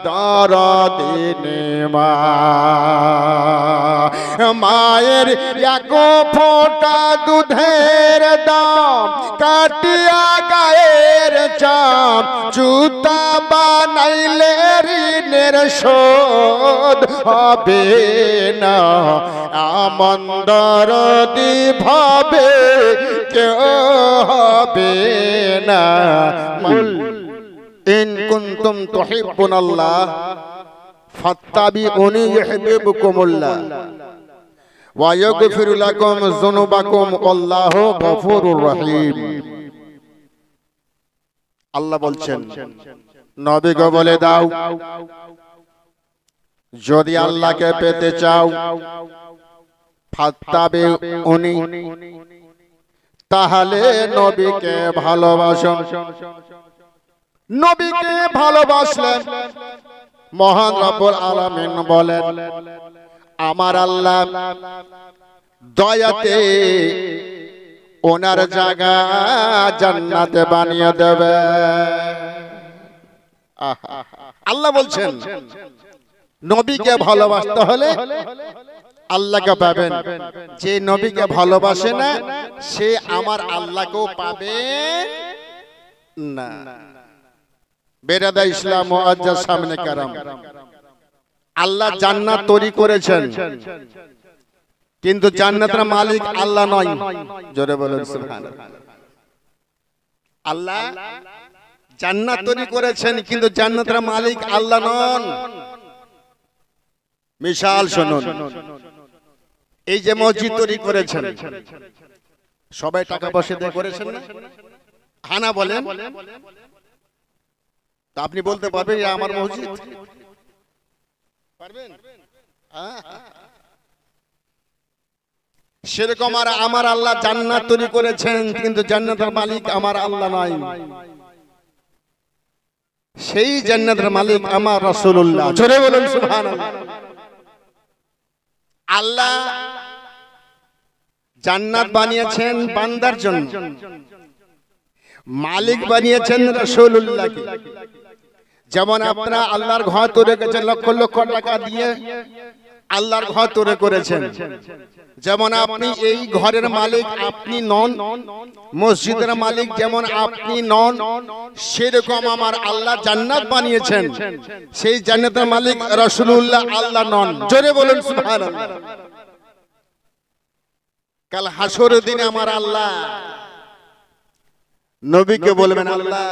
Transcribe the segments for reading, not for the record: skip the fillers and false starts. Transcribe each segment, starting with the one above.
দরদিনে মা মায়ের এক ফোঁটা দুধের দাম কাটিয়া গায়ের চাম জুতা বানাইলে ঋণের শোধ হবে না আমন দরদি ভাবে কেউ হবে না। ইন কুনতুম তুহিব্বুনাল্লাহ ফাত্তাবিউনি ইউহিব্বুকুমুল্লাহ ওয়া ইয়াগফির লাকুম যুনুবাকুম আল্লাহু গফুরুর রহিম। আল্লাহ বলছেন নবীকে বলে দাও যদি আল্লাহকে পেতে চাও ফাত্তাবিউনি তাহলে নবীকে ভালোবাসো। নবীকে ভালোবাসলে মহান রব্বুল আলামিন বলেন আমার আল্লাহ দয়াতে ওনার জায়গা জান্নাতে বানিয়ে দেবে। আল্লাহ বলছেন নবীকে ভালোবাসতে হলে আল্লাহকে পাবেন। যে নবীকে ভালোবাসে না সে আমার আল্লাহকেও পাবে না। বেরাদা ইসলাম মুআজ্জাজ সামনে কারাম, আল্লাহ জান্নাত তৈরি করেছেন কিন্তু জান্নাতের মালিক আল্লাহ নয়। জোরে বলুন সুবহানাল্লাহ। আল্লাহ জান্নাত তৈরি করেছেন কিন্তু জান্নাতের মালিক আল্লাহ নন। মিশাল শুনুন, এই যে মসজিদ তৈরি করেছেন সবাই টাকা পয়সা দিয়ে করেছেন না? হানা বলেন তা আপনি বলতে পারবেন আমার মসজিদ? পারবেন? সেরকম আর আমার আল্লাহ জান্নাত তৈরি করেছেন কিন্তু জান্নাতের মালিক আমার আল্লাহ নয়। সেই জান্নাতের মালিক আমার রাসূলুল্লাহ। জোরে বলুন সুবহানাল্লাহ। আল্লাহ জান্নাত বানিয়েছেন বান্দার জন্য, মালিক বানিয়েছেন রাসূলুল্লাহকে। যেমন আপনারা আল্লাহর ঘর তৈরি করেছেন লক্ষ লক্ষ টাকা দিয়ে, আল্লাহর ঘর তৈরি করেছেন। যেমন আপনি এই ঘরের মালিক আপনি নন, মসজিদের মালিক যেমন আপনি নন, সেরকম আমার আল্লাহ জান্নাত বানিয়েছেন। সেই জান্নাতের মালিক রাসূলুল্লাহ আল্লাহ নন। জোরে বলুন সুবহানাল্লাহ। কাল হাসরের দিনে আমার আল্লাহ নবীকে বলবেন আল্লাহ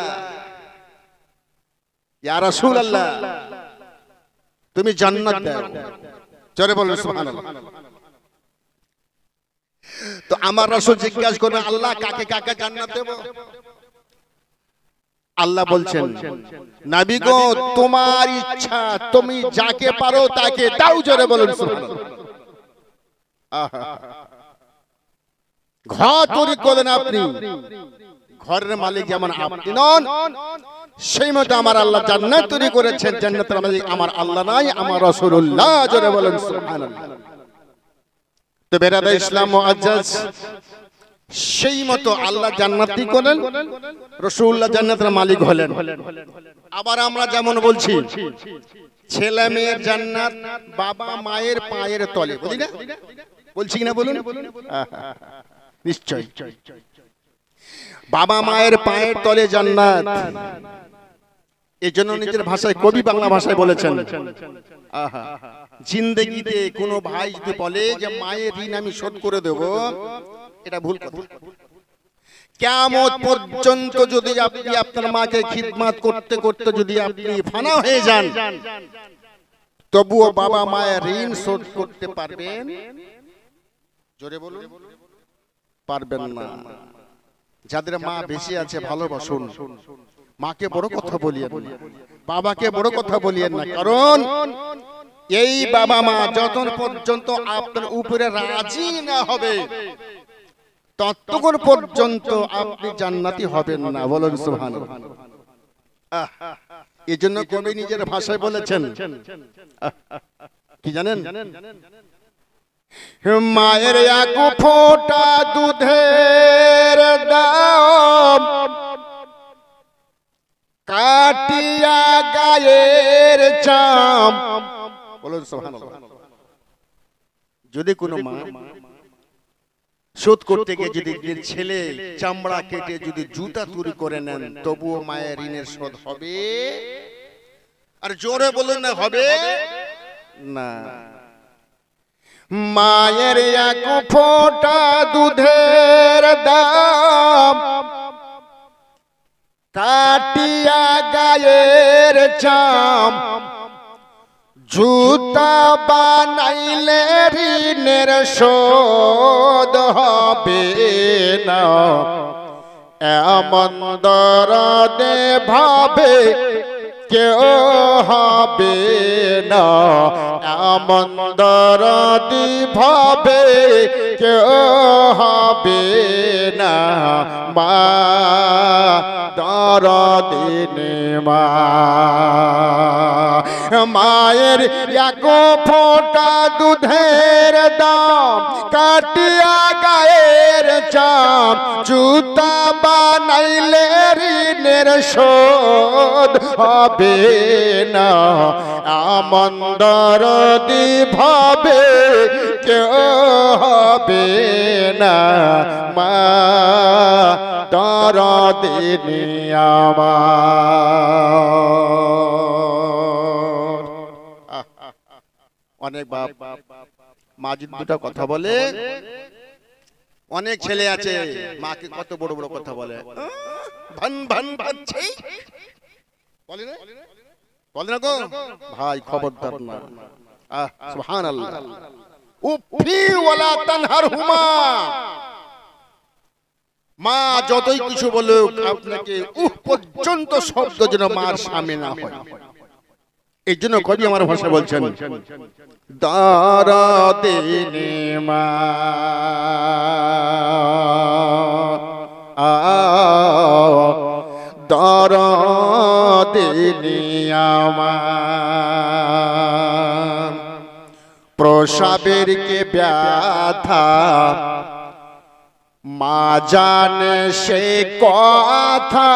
ইয়া রাসূলুল্লাহ তুমি জান্নাত দাও। জোরে বলুন সুবহানাল্লাহ। তো আমার রাসূল জিজ্ঞাসা করবেন আল্লাহ কাকে কাকে জান্নাত দেব? আল্লাহ বলছেন নবী গো তোমার ইচ্ছা, তুমি যাকে পারো তাকে দাও। জোরে বলুন সুবহানাল্লাহ। ঘর তৈরি করেন আপনি, ঘরের মালিক যেমন আপনি নন, সেই মতো আমার আল্লাহ জান্নাত তৈরি করেছেন। জান্নাতের মালিক আমার আল্লাহ নাই, আমার রাসূলুল্লাহ। জোরে বলেন সুবহানাল্লাহ। তো বেরাদা ইসলাম মুআজ্জাজ সেই মতো আল্লাহ জান্নাতি করেন, রাসূলুল্লাহ জান্নাতের মালিক হলেন। আবার আমরা যেমন বলছি ছেলে মেয়ের জান্নাত বাবা মায়ের পায়ের তলে, বলি না? বলছি কিনা বলুন? নিশ্চয় বাবা মায়ের পায়ের তলে জান্নাত। এই জন্য নিজের ভাষায় কবি বাংলা ভাষায় বলেছেন জিন্দেগিতে কোনো ভাই যদি বলে যে মায়ের ঋণ আমি শোধ করে দেব, এটা ভুল কথা। কিয়ামত পর্যন্ত যদি আপনি আপনার মাকে খিদমত করতে করতে যদি আপনি ফানা হয়ে যান, তবুও বাবা মায়ের ঋণ শোধ করতে পারবেন? জোরে বলুন পারবেন না। যাদের মা বেঁচে আছে ভালোবাসুন, মাকে বড় কথা বলিয়েন না, বাবাকে বড় কথা বলিয়েন না। কারণ এই বাবা মা যতক্ষণ পর্যন্ত আপনার উপরে রাজি না হবে ততক্ষণ পর্যন্ত আপনি জান্নাতি হবেন না। বলুন সুবহানাল্লাহ। এই জন্য কবি নিজের ভাষায় বলেছেন কি জানেন? মায়ের এক ফোঁটা দুধের দাম কাটিয়া গায়ের চাম, বলুন সুবহানাল্লাহ। যদি কোনো মা শোধ করতে গিয়ে যদি ছেলে চামড়া কেটে যদি জুতা তৈরি করে নেন, তবুও মায়ের ঋণের শোধ হবে? আর জোরে বলুন না, হবে না। মায়ের এক ফোঁটা দুধের দাম, কাটিয়া গায়ের চাম, জুতা বানাইলে ঋণের শোধ হবে না। এমন দরদে ভাবে কেউ হবে না, এমন দরদি ভাবে কেউ হবে না। মা দরদিনী মা, মায়ের এক ফোঁটা দুধের দাম, কাটিয়া গায়ের চাম, জুতা বানাইলে ঋণের শোধ হবে না। এমন দরদি ভাবে কেউ হবে না। মা দরদিনী আমার। অনেক বাপ মা যদি দুটো কথা বলে, অনেক ছেলে আছে মাকে কত বড় বড় কথা বলে, ভান ভান ভানছে বলে না, বলে না গো ভাই, খবরদার না। সুবহানাল্লাহ। উফি ওয়ালা তানহারহুমা, মা যতই কিছু বলুক আপনাকে উহ পর্যন্ত শব্দ যেন মার সামনে না হয়। এই জন্য কবি আমার ভাষা বলছেন, দরদিনী মা দরদিনী আমার। প্রসবের কে ব্যথা মা জানে সে কথা,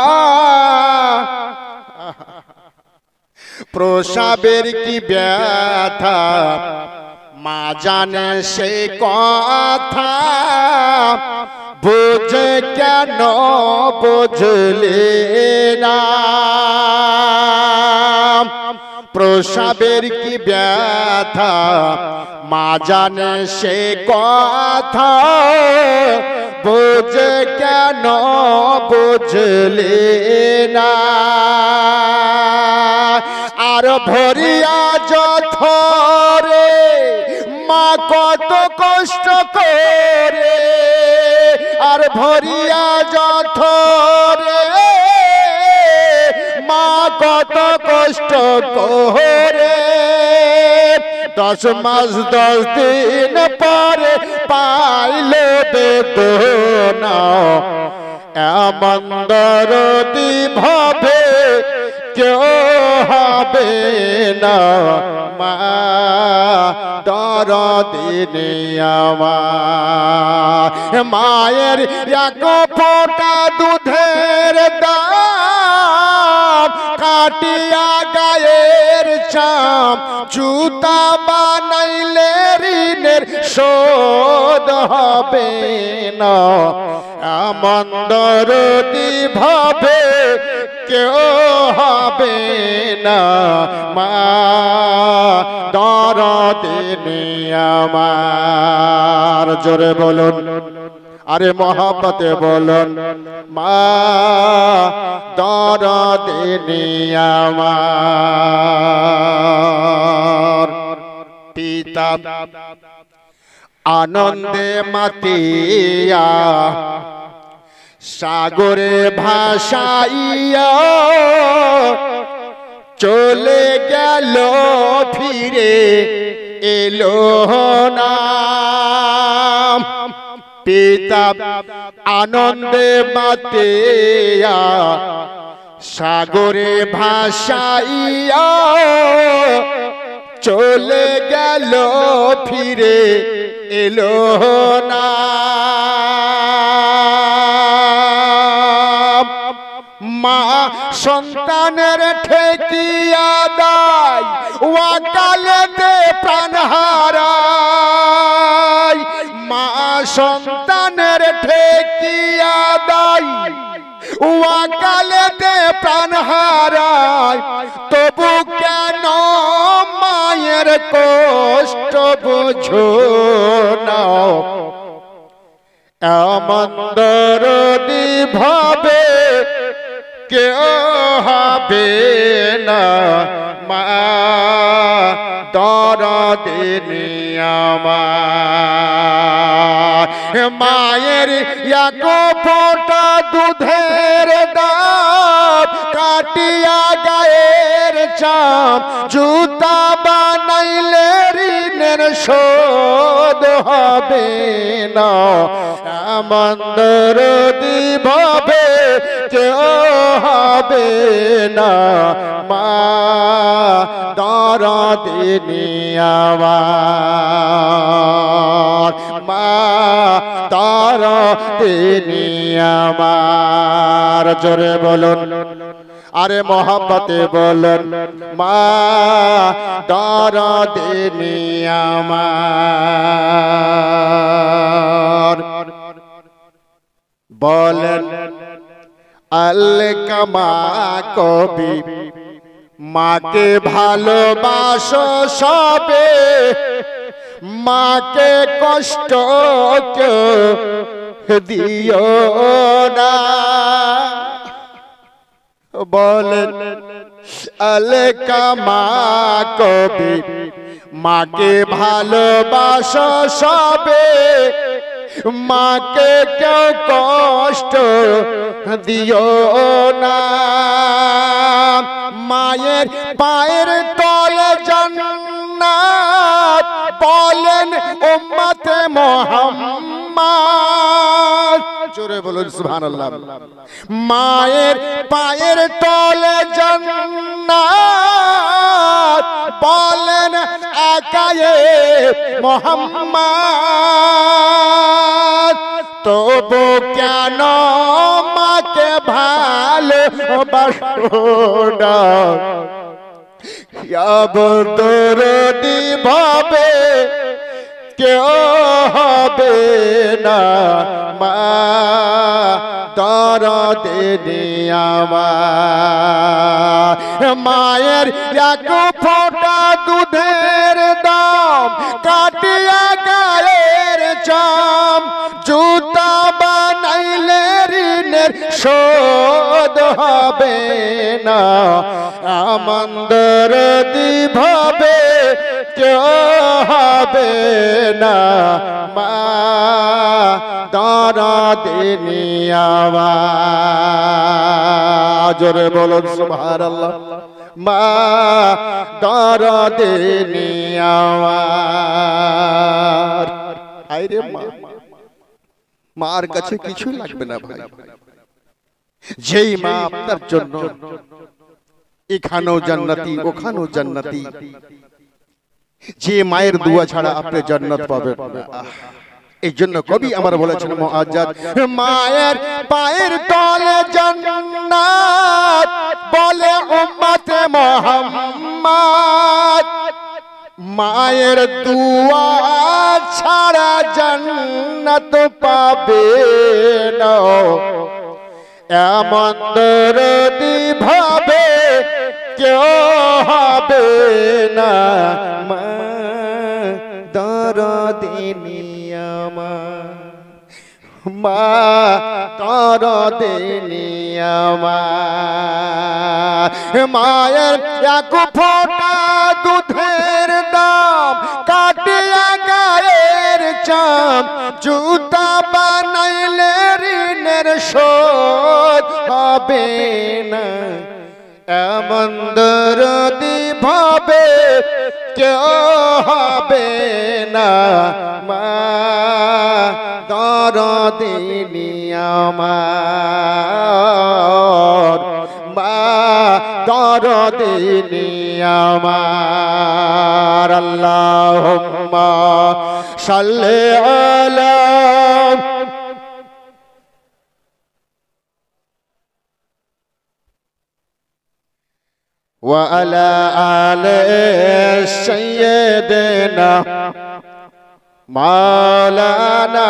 প্রসবের কি ব্যথা মা জানে সে কথা, বুঝে কেন বুঝলে না। প্রসবের কি ব্যথা মা জানে সে কথা, বুঝে কেন বুঝলে না। আর ভরিয়া যথরে মা কত কষ্ট করে, আর ভরিয়া যথরে মা কত কষ্ট করে। 10 মাস 10 দিন পরে পাইল বেদনা, এমন দরদি ভাবে কেউ হবে না। মা দরদিনী আমার। মায়ের এক ফোঁটা দুধের দাম, কাটিয়া গায়ের চাম, জুতা বানাইলে ঋণের শোধ হবে না। এমন দরদি ভাবে কেউ হবে না। মা দরদিনী আমার। জোরে বলুন, আরে মহব্বতে বলুন, মা দরদিনী আমার। পিতা আনন্দে মাতিয়া সাগরে ভাসাইয়া চলে গেল, ফিরে এলো না। পিতা আনন্দে মাতিয়া সাগরে ভাসাইয়া চলে গেল, ফিরে এলো না। মা সন্তানের ঠেকিয়া দেয় ওয়াকালেতে প্রাণ হারায় মা সন্তানের ঠেকিয়া দেয় ওয়াকালেতে প্রাণ হারায় তবু কেন মায়ের কষ্ট বুঝো না এমন দরদি ভাবে কেউ হবে না মা দরদি আমার মায়ের এক ফোঁটা দুধের দাম কাটিয়া গায়ের চাপ জুতা বানাইলে ঋণের শোধ হবে না এমন দরদি ভাবে কেউ হবে না মা দরদি আমার মা দরদি আমার জোরে বলুন আরে মোহাব্বতে বলুন মা দরদি আমার বলেন আল্লামা কবি মাকে ভালোবাসো সবে মাকে কষ্ট দিও না বলেন আল্লামা কবি মাকে ভালোবাসো সবে মাকে কেউ কষ্ট দিও না মায়ের পায়ের তলে জান্নাত বলেন উম্মতে মুহাম্মদ জোরে বলুন সুবহানাল্লাহ মায়ের পায়ের তলে জান্নাত বলেন একায়ে মুহাম্মদ তবু কেন মাকে ভালোবাসো না দরদি ভাবে কেউ হবে না মা দরদি আমার মায়ের এক ফোঁটা দুধের দাম কাটিয়া গায়ের চাম জুতা বানাইলে ঋণের শোধ হবে না এমন দরদি ভাবে কেউ হবে না মা দরদি আমার জোরে বলুন সুবহানাল্লাহ মা দরদি আমার আইরে মা মার কাছে কিছু লাগবে না ভাই যেই মা আপনার জন্য এখানেও জান্নাতি ওখানেও জান্নাতি যে মায়ের দোয়া ছাড়া আপনি জান্নাত পাবেন না এই জন্য কবি আমার বলেছেন মুআজ্জাদ মায়ের পায়ের তলে জান্নাত বলে উম্মতে মুহাম্মদ মায়ের দোয়া ছাড়া জান্নাত পাবে না এমন দরদি ভাবে কেউ হবে না মা দরদি আমার মা দরদি আমার মায়ের এক ফোঁটা দুধের দাম কাটিয়া গায়ের চাম জুতা বানাইলে ঋণের শোধ হবে না এমন দরদি ভাবে কেউ হবে না মা দরদি আমার মা দরদি আমার আল্লাহুম্মা সাল্লি আলা وعلى آل سيدنا মাওলানা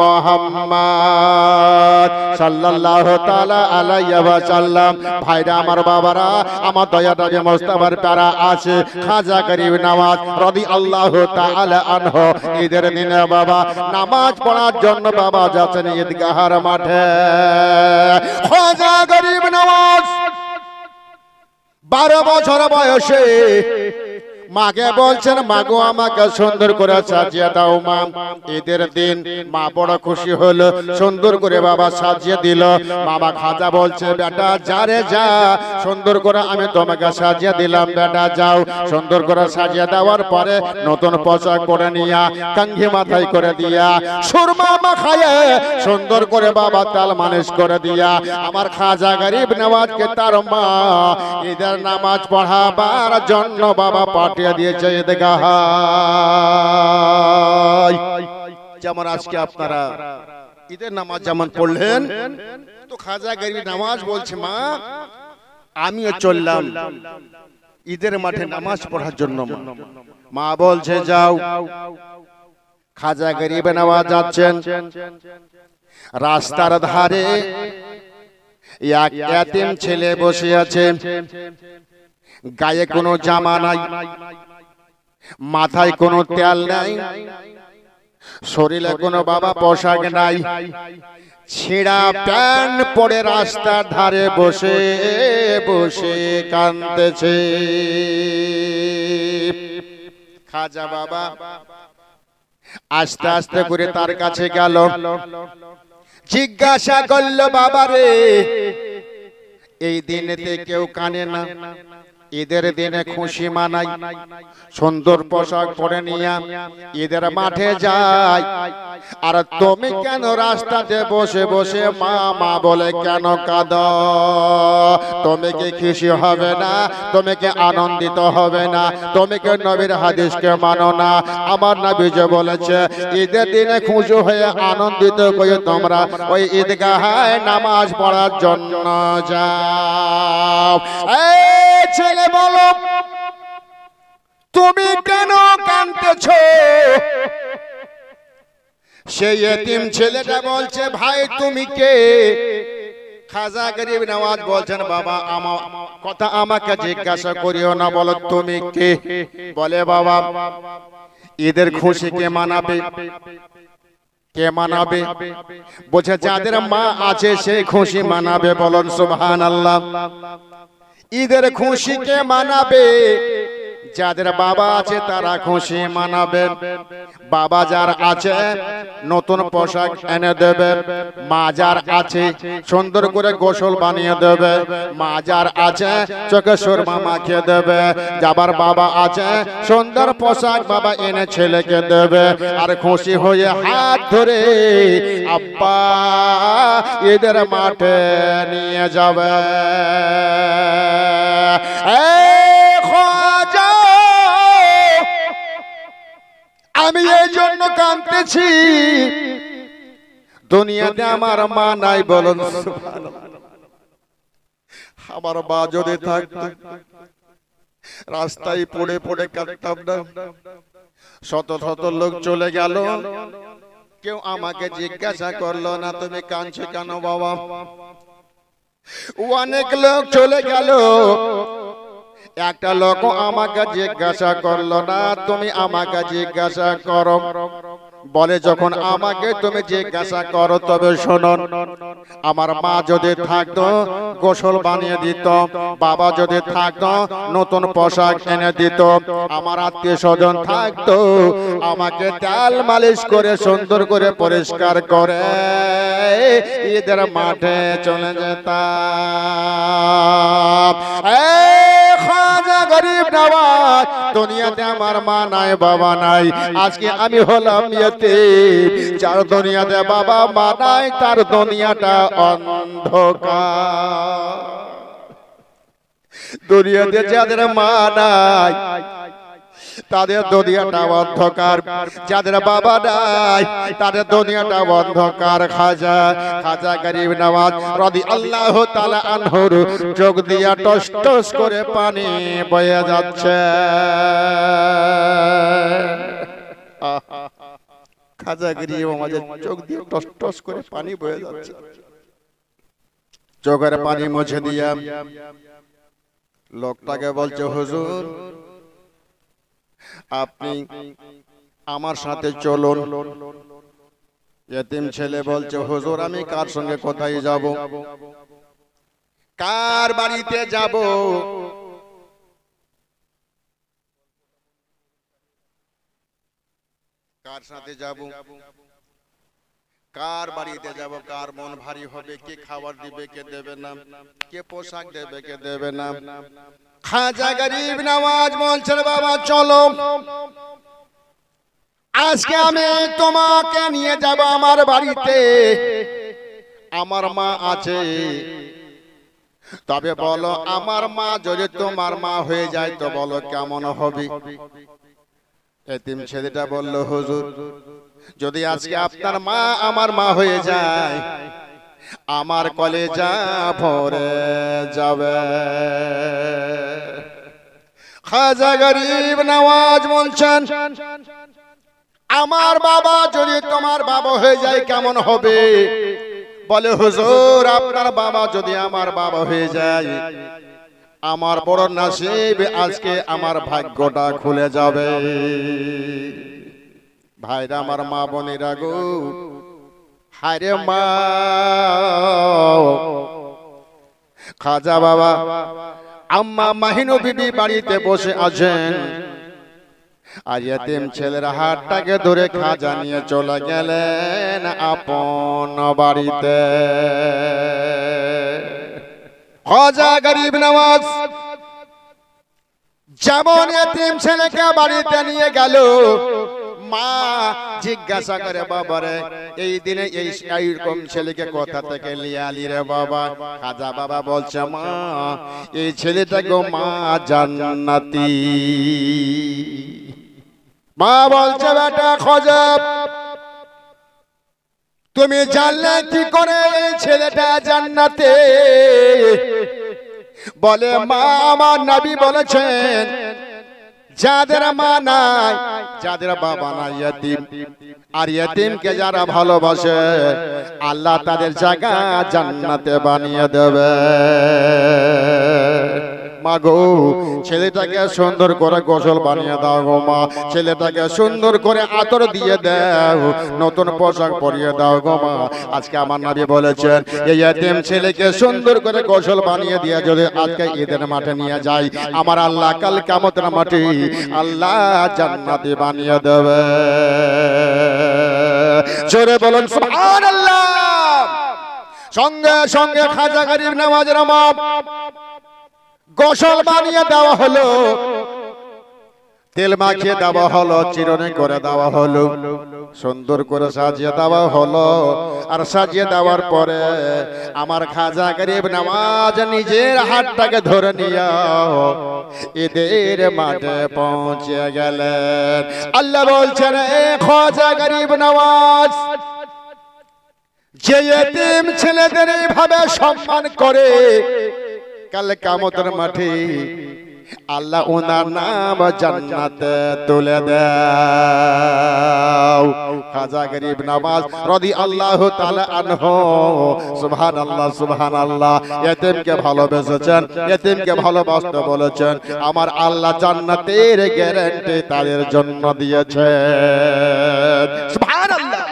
মুহাম্মদ সাল্লাল্লাহু তাআলা আলাইহি ওয়া সাল্লাম। ভাইরা আমার, বাবারা আমার, দয়া নবী মুস্তাফার প্যারা আছে খাজা গরিব নওয়াজ রাদিয়াল্লাহু তাআলা আনহু। ঈদের দিনে বাবা নামাজ পড়ার জন্য বাবা যাচ্ছেন ঈদগাহের মাঠে। খাজা গরিব নওয়াজ 12 বছর বয়সে মাকে বলছেন, মাগো আমাকে সুন্দর করে সাজিয়ে দাও মা। ঈদের দিন মা বড় খুশি হলো, সুন্দর করে বাবা সাজিয়ে দিল। বাবা খাজা বলছে, বেটা যা রে যা, সুন্দর করে আমি তোমাকে সাজিয়ে দিলাম, বেটা যাও। সুন্দর করে সাজিয়ে দেওয়ার পরে নতুন পোশাক পরে নিয়া, কাঙ্ঘি মাথায় করে দিয়া, সুরমা মাখায়ে সুন্দর করে বাবা তাল মালিশ করে দিয়া আমার খাজা গরিব নওয়াজকে তার মা ঈদের নামাজ পড়াবার জন্য বাবা পাঠিয়ে দিয়েছে ঈদগাহ। যেমন আজকে আপনারা ঈদের নামাজ যেমন পড়লেন, তো খাজা গরিব নওয়াজ বলছে, মা আমিও চললাম ঈদের মাঠে নামাজ পড়ার জন্য। মা বলছে, যাও। খাজা গরিব নওয়াজ যাচ্ছেন, রাস্তার ধারে এক এতিম ছেলে বসে আছে, গায়ে কোনো জামা নাই, মাথায় কোনো তেল নাই, শরীরে কোনো বাবা পোশাক নাই, ছিঁড়া প্যান্ট পরে রাস্তার ধারে বসে বসে কাঁদতেছে। খাজা বাবা আস্তে আস্তে করে তার কাছে গেল, জিজ্ঞাসা করলো, বাবা রে এই দিনেতে কেউ কানে না, ঈদের দিনে খুশি মানাই, সুন্দর পোশাক পরে নিয়ে ঈদের মাঠে যাই, আর তুমি কেন রাস্তাতে বসে বসে মা মা বলে কেন কাঁদো? তুমি কি খুশি হবে না? তুমি কি আনন্দিত হবে না? তুমি কি নবীর হাদিসকে মানো না? আমার নবী যে বলেছে ঈদের দিনে খুশি হয়ে আনন্দিত হয়ে তোমরা ওই ঈদগাহে নামাজ পড়ার জন্য যাও। এই ছেলে বলো, তুমি কেন কাঁদতেছো? সেই এতিম ছেলেটা বলছে, ভাই তুমি কে? খাজা গরিব নওয়াজ বলছেন, বাবা আমার কথা আমাকে জিজ্ঞাসা করিও না, বলো তুমি কে? বলে, বাবা ঈদের খুশি কে মানাবে? কে মানাবে? বলছে, যাদের মা আছে সে খুশি মানাবে। বলুন সুবহানাল্লাহ। ঈদের খুশি কে মানাবে? যাদের বাবা আছে তারা খুশি মানাবে। বাবা যার আছে নতুন পোশাক এনে দেবে, মা যার আছে সুন্দর করে গোসল বানিয়ে দেবে, মা যার আছে চোখে সুরমা মাখিয়ে দেবে, যাবার বাবা আছে সুন্দর পোশাক বাবা এনে ছেলেকে দেবে, আর খুশি হয়ে হাত ধরে আব্বা ঈদের মাঠে নিয়ে যাবে। আমি এই জন্য কাঁদতেছি, দুনিয়াতে আমার মা নাই। বলুন আমার মা যদি থাকতো রাস্তায় পড়ে পড়ে কাঁদতাম না। শত শত লোক চলে গেল, কেউ আমাকে জিজ্ঞাসা করলো না তুমি কাঁদছো কেন বাবা। অনেক লোক চলে গেল, একটা লোক আমাকে জিজ্ঞাসা করলো না, তুমি আমাকে জিজ্ঞাসা করো। বলে, যখন আমাকে তুমি জিজ্ঞাসা করো তবে শোনো, আমার মা যদি থাকতো গোসল বানিয়ে দিত, বাবা যদি থাকতো নতুন পোশাক এনে দিত, আমার আত্মীয় স্বজন থাকতো আমাকে তেল মালিশ করে সুন্দর করে পরিষ্কার করে ঈদের মাঠে চলে যেতাম। খাজা গরিব নওয়াজ, দুনিয়াতে আমার মা নাই বাবা নাই, আজকে আমি হলাম ইতিম। যার দুনিয়াতে বাবা মা নাই তার দুনিয়াটা অন্ধকার। দুনিয়াতে যাদের মা নাই তাদের দুনিয়াটা অন্ধকার, যাদের বাবা নাই তাদের দুনিয়াটা অন্ধকার। খাজা গরিব নওয়াজ রাদিয়াল্লাহু তাআলা আনহুর চোখ দিয়া টস টস করে পানি বয়ে যাচ্ছে। খাজা গরিব আমাদের চোখ দিয়ে টস টস করে পানি বয়ে যাচ্ছে। চোখের পানি মুছে দিয়া লোকটাকে বলছে, হুজুর আপনি আমার সাথে চলুন। ইতিম ছেলে বলছে, হুজুর আমি কার সঙ্গে কোথায় যাব, কার বাড়িতে যাব? কার সাথে যাব, কার বাড়িতে যাব? কার মন ভারী হবে? কে খাবার দিবে, কে দেবে না? কে পোশাক দেবে, কে দেবে না? খাজা গরিব নওয়াজ বলছেন, বাবা চলো, আজকে আমি তোমাকে নিয়ে যাব আমার বাড়িতে। আমার মা আছে, তবে বলো আমার মা যদি তোমার মা হয়ে যায় তো বলো কেমন হবে? এতিম ছেলেটা বলল, হুজুর যদি আজকে আপনার মা আমার মা হয়ে যায় আমার কলেজা ভরে যাবে। খাজা গরিব নওয়াজ বলছেন, আমার বাবা যদি তোমার বাবা হয়ে যায় কেমন হবে? বলে, হুজুর আপনার বাবা যদি আমার বাবা হয়ে যায় আমার বড় নসিব, আজকে আমার ভাগ্যটা খুলে যাবে। ভাইরা আমার, মা বোনেরা গো, হায়রে মা, খাজা বাবা আম্মা মাহিনু বিবি বাড়িতে বসে আছেন, আর এতিম ছেলের হাতটাকে ধরে খাজা নিয়ে চলে গেলেন আপন বাড়িতে। খাজা গরিব নওয়াজ যেমন এতিম ছেলেকে বাড়িতে নিয়ে গেল, মা জিজ্ঞাসা করে, বাবারে এই দিনে এইরকম ছেলেকে কোথা থেকে নিয়ে আলি রে বাবা? খাজা বাবা বলছে, মা এই ছেলেটা গো মা জান্নাতি। মা বলছে, বেটা খাজা তুমি জানলে কি করে এই ছেলেটা জান্নাতে? বলে, মা আমার নবী বলেছেন যাদের মা নাই, যাদের বাবা নাই, ইতিম, আর ইতিমকে যারা ভালোবাসে আল্লাহ তাদের জায়গা জান্নাতে বানিয়ে দেবে। মা গো ছেলেটাকে সুন্দর করে গোসল বানিয়ে দাও গো মা, ছেলেটাকে সুন্দর করে আতর দিয়ে দাও, নতুন পোশাক পরিয়ে দাও গো মা। আজকে আমার নবী বলেছেন এই এতিম ছেলেকে সুন্দর করে গোসল বানিয়ে দিয়ে যদি আজকে ঈদের মাঠে নিয়ে যাই আমার আল্লাহ কাল কিয়ামতের মাঠে আল্লাহ জান্নাতে বানিয়ে দেবে। জোরে বলুন সুবহানাল্লাহ। সঙ্গে সঙ্গে খাজা গরিব নওয়াজের মা গোসল বানিয়ে দেওয়া হলো, তেল মাখিয়ে দেওয়া হলো, চিরুনি করে দেওয়া হলো, সুন্দর করে সাজিয়ে দেওয়া হলো। আর সাজিয়ে দেওয়ার পরে আমার খাজা গরিব নওয়াজ নিজের হাতটাকে ধরে নিয়ে ঈদের মাঠে পৌঁছে গেলেন। আল্লাহ বলছেন, এ খাজা গরিব নওয়াজ যে এতিম ছেলেদের এইভাবে সম্মান করে কাল কিয়ামতের মাঠে আল্লাহ ওনার নাম জান্নাতে তুলে দাও। খাজা গরিব নওয়াজ রাদিয়াল্লাহু তাআলা আনহু সুবহানাল্লাহ সুবহানাল্লাহ এতিমকে ভালোবেসেছেন, এতিমকে ভালোবাসতে বলেছেন। আমার আল্লাহ জান্নাতের গ্যারান্টি তাদের জন্য দিয়েছেন। সুবহানাল্লাহ।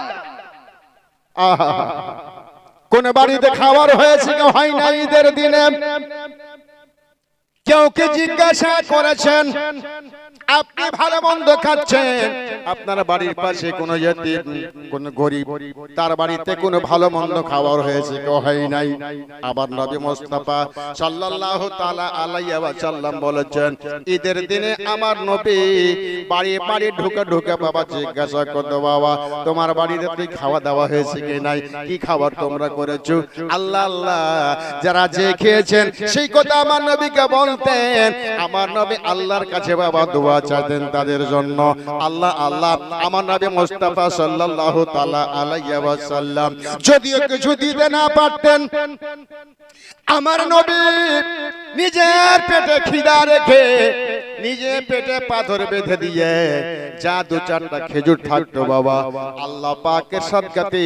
আহা, কোন বাড়িতে খাবার হয়েছে কেউ হয় না ঈদের দিনে? কেউ কে জিজ্ঞাসা করেছেন আপনি ভালো মন্দ খাচ্ছেন, আপনার বাড়ির পাশে কোন ইতিম কোন গরিব তার বাড়িতে কোন ভালো মন্দ খাবার হয়েছে কেউ হয় নাই? আবার নবী মুস্তাফা সাল্লাল্লাহু তাআলা আলাইহি ওয়াসাল্লাম বলেছেন ঈদের দিনে আমার নবী বাড়ি বাড়ি ঢুকে ঢুকে বাবা জিজ্ঞাসা করতো, বাবা তোমার বাড়িতে কি খাওয়া দাওয়া হয়েছে কি নাই, কি খাবার তোমরা করেছো? আল্লাহ আল্লাহ যারা যে খেয়েছেন সেই কথা আমার নবীকে বল করতেন, আমার নবী আল্লাহর কাছে বাবা দোয়া চাইতেন তাদের জন্য। আল্লাহ আল্লাহ আমার নবী মুস্তাফা সাল্লাল্লাহু তাআলা আলাইহি ওয়াসাল্লাম যদিও কিছু দিতে না পারতেন, আমার নবী নিজের পেটে খিদা রেখে নিজের পেটে পাথর বেঁধে দিয়ে যা দু চারটা খেজুর থাকতো বাবা, আল্লাহ পাকের সাদকাতে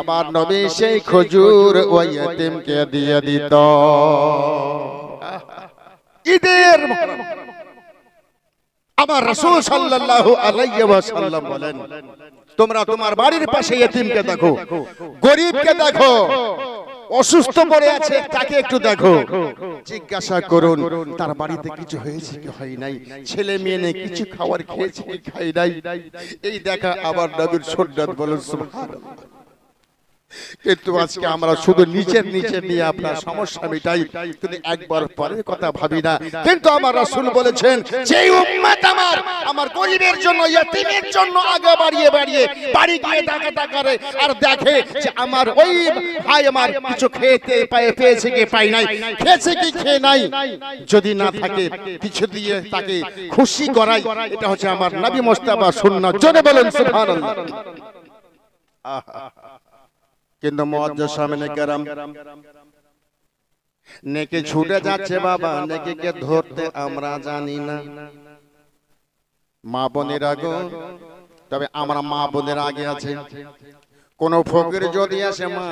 আমার নবী সেই খেজুর ওই ইতিমকে দিয়ে দিত। ঈদের আমার রাসূল সাল্লাল্লাহু আলাইহি ওয়াসাল্লাম বলেন, তোমরা তোমার বাড়ির পাশে ইতিমকে দেখো, গরিবকে দেখো, অসুস্থ পড়ে আছে তাকে একটু দেখো, জিজ্ঞাসা করুন তার বাড়িতে কিছু হয়েছে কি হয় নাই, ছেলে মেয়ে নেই কিছু খাবার খেয়েছে কি খাই নাই, এই দেখা আবার নবীর সুন্নাত বলেন সুবহানাল্লাহ। কিন্তু আজকে আমরা শুধু নিচের নিয়ে আপনার সমস্যা মিটাই, কিন্তু একবার পরের কথা ভাবি না। কিন্তু আমার রাসূল বলেছেন, যেই উম্মত আমার গরিবের জন্য ইতিমের জন্য আগে বাড়িয়ে বাড়ি গিয়ে দেখা করে আর দেখে যে আমার ওই ভাই আমার কিছু খেতে পেয়েছে কি পাই নাই, খেয়েছে কি খেয়ে নাই, যদি না থাকে কিছু দিয়ে তাকে খুশি করাই, এটা হচ্ছে আমার নবী মুস্তাফা সুন্নাত। জোরে বলেন সুবহানাল্লাহ। কিন্তু মুআজ্জিজ সামনে কেরাম নেকি ছুটে যাচ্ছে বাবা, নেকিকে ধরতে আমরা জানি না। মা বোনেরা গো, তবে আমরা মা বোনের আগে আছে। কোন ফকির যদি আসে মা,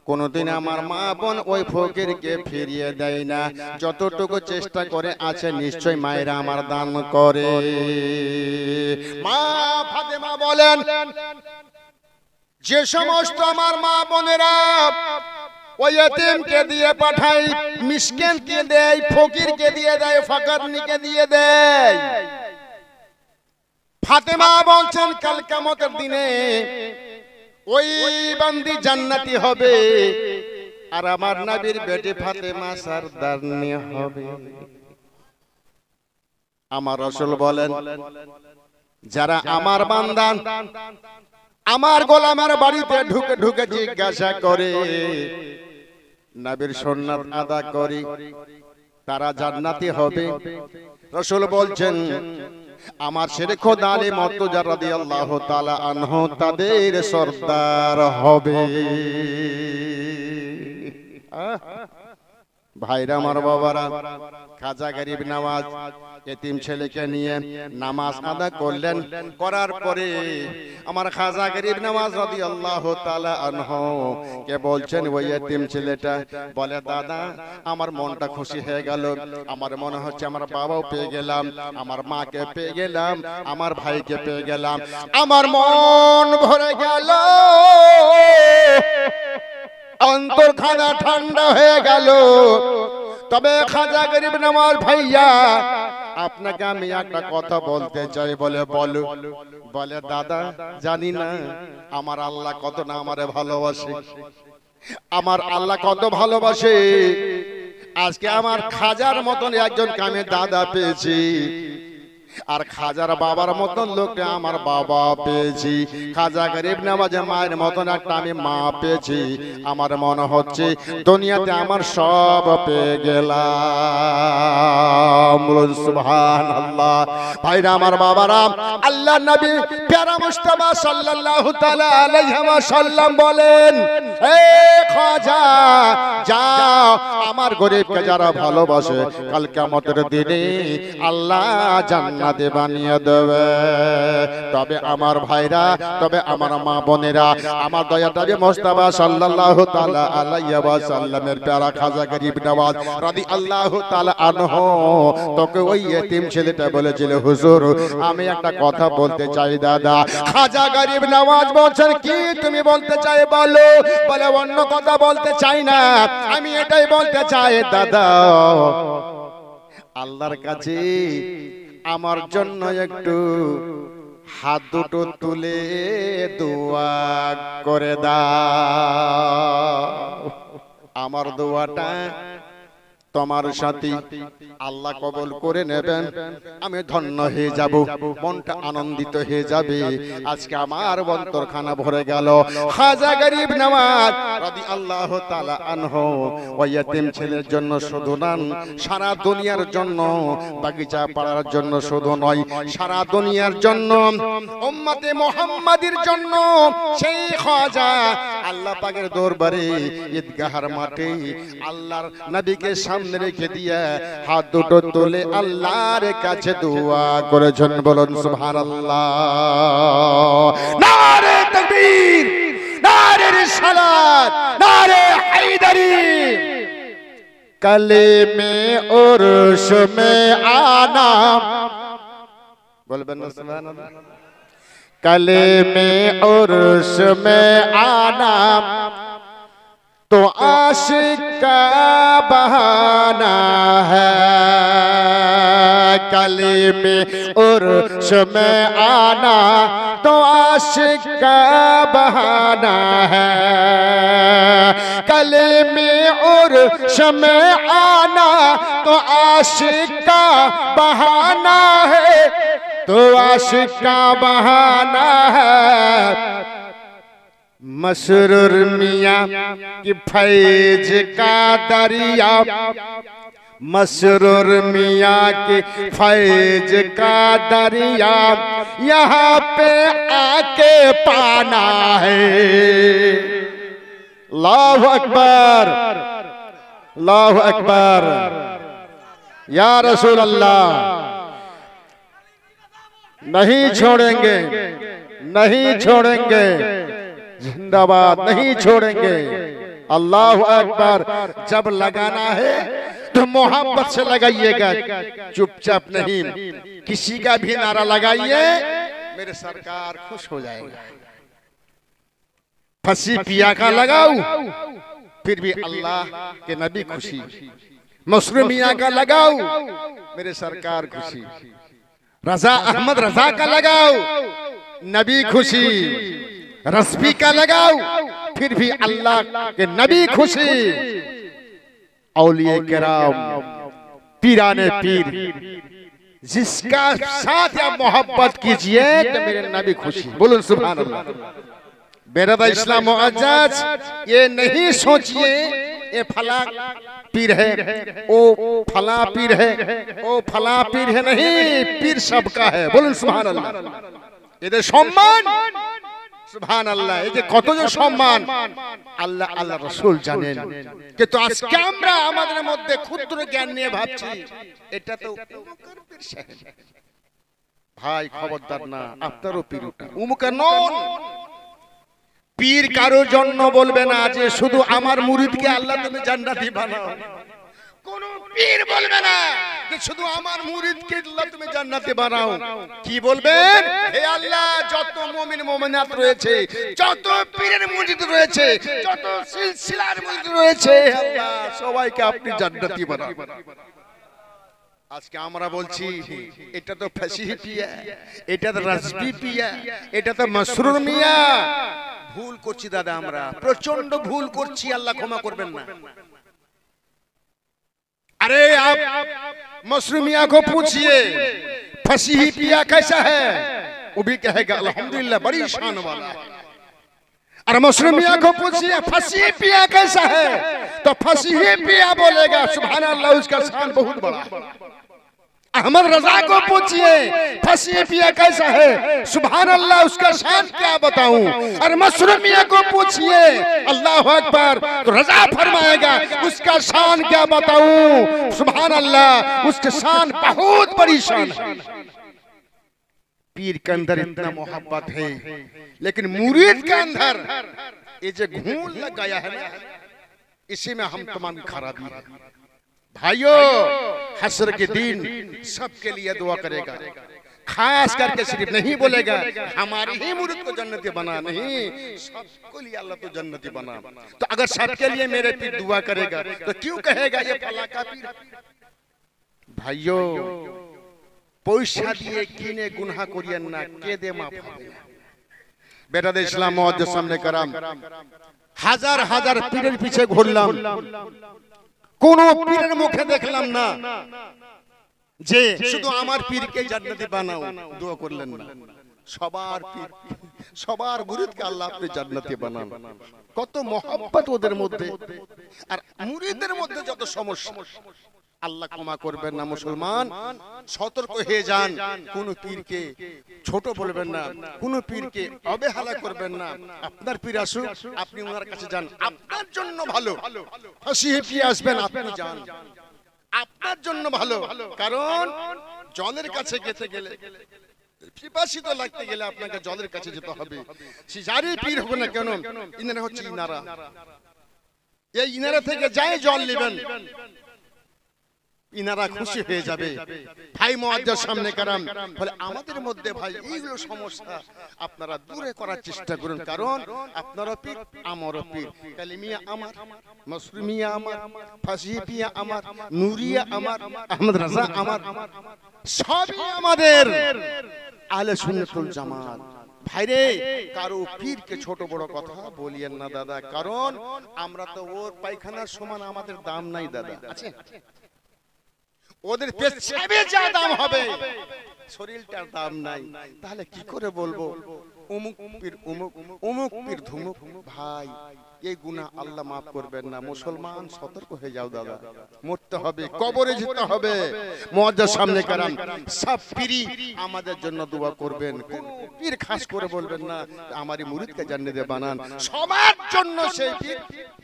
কোনদিন আমার মা বোন ওই ফকিরকে ফিরিয়ে দেয় না, যতটুকু চেষ্টা করে আছে নিশ্চয় মায়েরা আমার দান করে। মা ফাতেমা বলেন, যে সমস্ত আমার মা বোনেরা ওই এতিমকে দিয়ে পাঠায়, মিসকিনকে দেয়, ফকিরকে দিয়ে দেয়, ফাকারনিকে দিয়ে দেয়, ফাতেমা বলছেন কাল কিয়ামতের দিনে ওই বান্দি জান্নাতি হবে, আর আমার নবীর বেটি ফাতেমা সরদারনি হবে। আমার রাসূল বলেন, যারা আমার বান্দা আমার গোলামের বাড়িতে ঢুকে ঢুকে জিজ্ঞাসা করে, নবীর সুন্নাত আদা করে, তারা জান্নাতি হবে। রাসূল বলছেন, আমার শেরে খোদা আলী মুর্তজা রাদিয়াল্লাহু তাআলা আনহু তাদের সরদার হবে। ভাইরা আমার বাবারা, খাজা গরিব নওয়াজ এতিম ছেলেকে নিয়ে নামাজ আদা করলেন, করার পরে আমার খাজা গরিব নওয়াজ রাদিয়াল্লাহু তাআলা আনহু কে বলছেন, ওই এতিম ছেলেটা বলে, দাদা আমার মনটা খুশি হয়ে গেল, আমার মনে হচ্ছে আমার বাবাও পেয়ে গেলাম, আমার মাকে পেয়ে গেলাম, আমার ভাইকে পেয়ে গেলাম, আমার মন ভরে গেল, অন্তরখানা ঠান্ডা হয়ে গেল। তবে খাজা গরিব নওয়াজ ভাইয়া, আপনাকে আমি একটা কথা বলতে চাই। বলে বলো। বলে, দাদা জানি না আমার আল্লাহ কত না আমারে ভালোবাসে, আমার আল্লাহ কত ভালোবাসে। আজকে আমার খাজার মতন একজন আমি দাদা পেয়েছি, আর খাজার বাবার মতন লোকটা আমার বাবা পেয়েছি, খাজা গরিব নওয়াজ মায়ের মতন একটা আমি মা পেয়েছি। আমার মনে হচ্ছে দুনিয়াতে আমার সব পেয়ে গেলাম। সুবহানাল্লাহ। ভাইরা আমার বাবারা, আল্লাহ নবী প্যারা মুস্তাফা সাল্লাল্লাহু তাআলা আলাইহি ওয়াসাল্লাম বলেন, এ খাজা যাও, আমার গরিবকে যারা ভালোবাসে কাল কিয়ামতের দিনে আল্লাহ জান্নাতে বানিয়ে দেবে। তবে আমার ভাইরা, তবে আমার মা বোনেরা, আমার দয়ার নবী মুস্তাফা সাল্লাল্লাহু তাআলা আলাইহি ওয়াসাল্লামের প্যারা খাজা গরিব নওয়াজ রাদিয়াল্লাহু তাআলা আনহু তোকে ওই এতিম ছেলেটা বলেছিল, হুজুর আমি একটা কথা বলতে চাই দাদা। খাজা গরিব নওয়াজ বলছেন, কি তুমি বলতে চাই বলো। বলে, অন্য কথা বলতে চাই না, আমি এটাই বলতে চাই দাদা, আল্লাহর কাছে আমার জন্য একটু হাত দুটো তুলে দোয়া করে দাও। আমার দোয়াটা তোমার সাথী আল্লাহ কবুল করে নেবেন, আমি ধন্য হয়ে যাব, মনটা আনন্দিত হয়ে যাবে। আজকে আমার অন্তরখানা ভরে গেল। খাজা গরিব নওয়াজ রাদিয়াল্লাহু তাআলা আনহু ওই ইতিম ছেলের জন্য শুধু নন, সারা দুনিয়ার জন্য, বাগিচা পাড়ার জন্য শুধু নয়, সারা দুনিয়ার জন্য, উম্মতে মুহাম্মাদির জন্য সেই খাজা আল্লাহ পাকের দরবারে ঈদগাহর মাঠে আল্লাহর নবীকে সামনে রেখে দিয়ে হাত দুটো তুলে আল্লাহর কাছে দোয়া করেছেন। বলুন সুবহানাল্লাহ। নারে তাকবীর, নারে রিসালাত, নারে হায়দারি। কলেমে উরস মে আনা, বলবেন না সুবহানাল্লাহ। कलेमे उर्स में आना तो आशिक का बहाना है, कलेमे उर्स में आना तो आशिक का बहाना है, कलेमे उर्स में आना तो आशिक का बहाना है, तो आशिक का बहाना है। मसरूर मियाँ की फैज का दरिया, मसरूर मियाँ की फैज का दरिया यहाँ पे आके पाना है। अल्लाहु अकबर, अल्लाहु अकबर। या रसूल अल्लाह, नहीं छोड़ेंगे, नहीं छोड़ेंगे, जिंदाबाद, नहीं छोड़ेंगे। अल्लाह अकबर। जब लगाना है तो मोहब्बत से लगाइएगा, चुपचाप नहीं। किसी का भी नारा लगाइए, मेरे सरकार खुश हो जाएगा। फंसी पिया का लगाओ, फिर भी अल्लाह के नबी खुशी। मसरूर मियाँ का लगाओ, मेरे सरकार खुशी। रजा अहमद रजा का लगाओ, नबी खुशी। रस्फी का लगाओ, फिर भी अल्लाह के नबी खुशी। औलिया किराम, पीराने पीर, जिसका साथ या मोहब्बत कीजिए तो मेरे नबी खुशी। बोलो सुभान अल्लाह। बेरदा इस्लाम मुअज्जज, ये नहीं सोचिए ये फला पीर है, ओ फला पीर है, ओ फला पीर है, नहीं, पीर सबका है। बोलुन सुभान अल्लाह। এদের সম্মান সুবহান আল্লাহ, এই যে কত যে সম্মান আল্লাহ আল্লাহ রাসূল জানেন। কিন্তু আজকে আমরা আমাদের মধ্যে ক্ষুদ্র জ্ঞান নিয়ে ভাবছি এটা তো উমুকের পীর সাহেব। ভাই খবরদার না, আপনারও পীর ওটা, উমুকের নন। পীর কারোর জন্য বলবে না যে শুধু আমার মুরিদকে আল্লাহ তুমি জান্নাতি বানাও। কোন পীর বলবে না যে শুধু আমার মুরিদকে আল্লাহ তুমি জান্নাতি বানাও। কি বলবেন? হে আল্লাহ, যত মুমিন মুমিনাত রয়েছে, যত পীরের মুরিদ রয়েছে, যত সিলসিলার মুরিদ রয়েছে, আল্লাহ সবাইকে আপনি জান্নাতি বানাও। আজকে আমরা বলছি এটা তো ফসিহি পিয়া, এটা তো রাজবি পিয়া, এটা তো মসরুর মিয়া। ভুল করছি দাদা, আমরা প্রচন্ড ভুল করছি, আল্লাহ ক্ষমা করবেন না। अरे आप मसरूर मियां को पूछिए फसीही पिया कैसा है, वो भी कहेगा अल्हम्दुलिल्लाह बड़ी शान वाला है। और मसरूर मियां को पूछिए फसीही पिया कैसा है, तो फसीही पिया बोलेगा सुभान अल्लाह, उसका शान बहुत बड़ा है। अहमद रजा को पूछिए फसीही पिया कैसा है, सुभान अल्लाह, उसका शान क्या बताऊं। और मसरूर मियां को पूछिए अल्लाह अकबर, तो रजा फरमाएगा उसका शान क्या बताऊं, सुभान अल्लाह, उसके शान बहुत बड़ी शान है। पीर के अंदर इतना मोहब्बत है, लेकिन मुरीद के अंदर ये जो घून लग गया है ना, इसी में हम तमाम खराबी है। भाइयों, हश्र के दिन सबके लिए दुआ करेगा, खास करके सिर्फ नहीं बोलेगा हमारी ही मुरीद को जन्नती बना, नहीं, सबको लिए अल्लाह तो जन्नती बना। तो अगर सबके लिए मेरे पीर दुआ करेगा तो क्यों कहेगा ये फला का पीर। भाइयों, पैसा दिए किने गुनाह करियेन ना, केदे माफ হবে না। বেরাদে ইসলাম মুআজ্জাজ সামনে কারাম, হাজার হাজার পীরের পিছে ঘুরলাম, কোন পীরের মুখে দেখলাম না যে শুধু আমার পীরকে জান্নাতি বানাও, দোয়া করলেন না। সবার পীর, সবার মুরিদকে আল্লাহ আপনি জান্নাতি বানান। কত মহব্বত ওদের মধ্যে, আর মুরিদের মধ্যে যত সমস্যা। আল্লাহ ক্ষমা করবেন না। মুসলমান সতর্ক হয়ে যান, কোন পীরকে ছোট বলবেন না, কোন পীরকে অবহেলা করবেন না। আপনার পীর আসুক, আপনি ওনার কাছে যান, আপনার জন্য ভালো। হাসি হেঁপিয়ে আসবেন, আপনি যান, আপনার জন্য ভালো। কারণ জলের কাছে যেতে গেলে, পিপাসিত লাগতে গেলে আপনাকে জলের কাছে যেতে হবে। সে যারই পীর হবে না কেন, ইনারা হচ্ছে ইনারা। এই ইনারা থেকে যাই জল নেবেন, ইনারা খুশি হয়ে যাবে। ভাই মুআজ্জাজ সামনে কারাম বলে, আমাদের মধ্যে ভাই এইগুলো সমস্যা আপনারা দূরে করার চেষ্টা করুন। কারণ আপনারও পীর, আমারও পীর। কালিমিয়া আমার, মাসরুমিয়া আমার, ফাসিহিয়া আমার, নূরিয়া আমার, আহমদ রাজা আমার, সবই আমাদের আহলে সুন্নাতুল জামাত। ভাইরে, কারো পীরকে ছোট বড় কথা বলিয়েন না দাদা। কারণ আমরা তো ওর পায়খানার সমান আমাদের দাম নাই দাদা, আছে? ওদের পেছাবে যা দাম হবে, শরীরটার দাম নাই। তাহলে কি করে বলবো অমুক পীর অমুক, অমুক পীর ধুমুক? ভাই, এই গুনাহ আল্লাহ মাফ করবেন না। মুসলমান সতর্ক হয়ে যাও দাদা, মরতে হবে, কবরে যেতে হবে। মুআজ্জাজ সামনে কারাম, সব পীরই আমাদের জন্য দোয়া করবেন। কোন পীর খাস করে বলবেন না আমারই মুরিদকে জান্নাতে বানান। সবার জন্য সেই পীর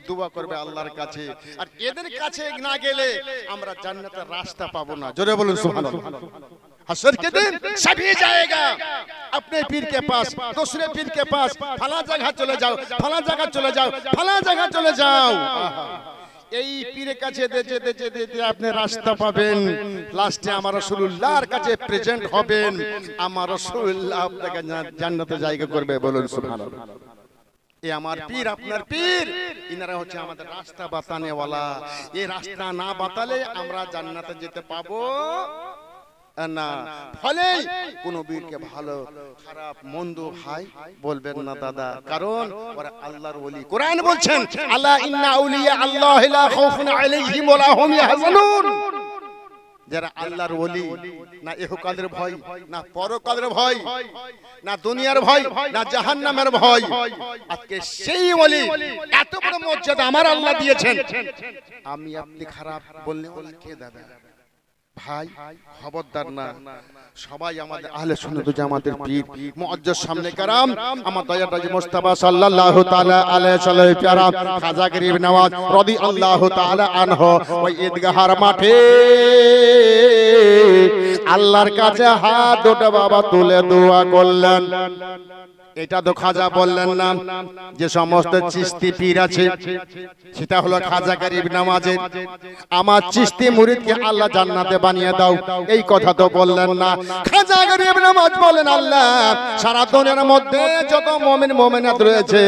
দোয়া করবে আল্লাহর কাছে। আর এদের কাছে না গেলে আমরা জান্নাতের রাস্তা পাবো না। জোরে বলুন সুবহানাল্লাহ। हशर के दिन सभी जाएगा अपने पीर के पास, दूसरे पीर के पास। फला जगह चले जाओ, फला जगह चले जाओ, फला जगह चले जाओ। এই পীরের কাছে যেতে যেতে যেতে আপনি রাস্তা পাবেন। লাস্টে আমার রাসূলুল্লাহর কাছে প্রেজেন্ট হবেন। আমার রাসূলুল্লাহ আপনাকে জান্নাতে জায়গা করবে। বলুন সুবহানাল্লাহ। এই আমার পীর, আপনার পীর, ইনারা হচ্ছে আমাদের রাস্তা বাতানে ওয়ালা। এই রাস্তা না বাতালে আমরা জান্নাতে যেতে পাবো না। ফলে কোন বীরকে ভালো খারাপ মন্দ ভাই বলবেন না দাদা। কারণ ওরা আল্লাহর ওলি। কোরআন বলছেন, আলা ইন্না আউলিয়া আল্লাহি লা খাউফুন আলাইহিম ওয়া লা হুম ইয়াহজানুন। যারা আল্লাহর ওলি, না ইহকালের ভয়, না পরকালের ভয়, না দুনিয়ার ভয়, না জাহান্নামের ভয়। আজকে সেই ওলি, এত বড় মর্যাদা আমার আল্লাহ দিয়েছেন। আমি আপনি খারাপ বললে ওলা কে দেবে? ভাই খবরদার না। সবাই আমাদের আহলে সুন্নাত ওয়াল জামাতের পীর মুআজ্জাজ সামনে কারাম, আমার দয়ার নবী মুস্তাফা সাল্লাল্লাহু তাআলা আলাইহি সাল্লাম প্যারা খাজা গরিব নওয়াজ রাদিয়াল্লাহু তাআলা আনহু ওই ঈদগাহর মাঠে আল্লাহর কাছে হাত দুটো বাবা তুলে দোয়া করলেন। এটা তো খাজা বললেন না, যে সমস্ত চিশতি পীর আছে সেটা হলো খাজা গরিব নওয়াজের। আমার চিশতি মুরিদকে আল্লাহ জান্নাতে বানিয়ে দাও, এই কথা তো বললেন না। খাজা গরিব নওয়াজ বলেন, আল্লাহ সারা দুনিয়ার মধ্যে যত মুমিন মুমিনাত রয়েছে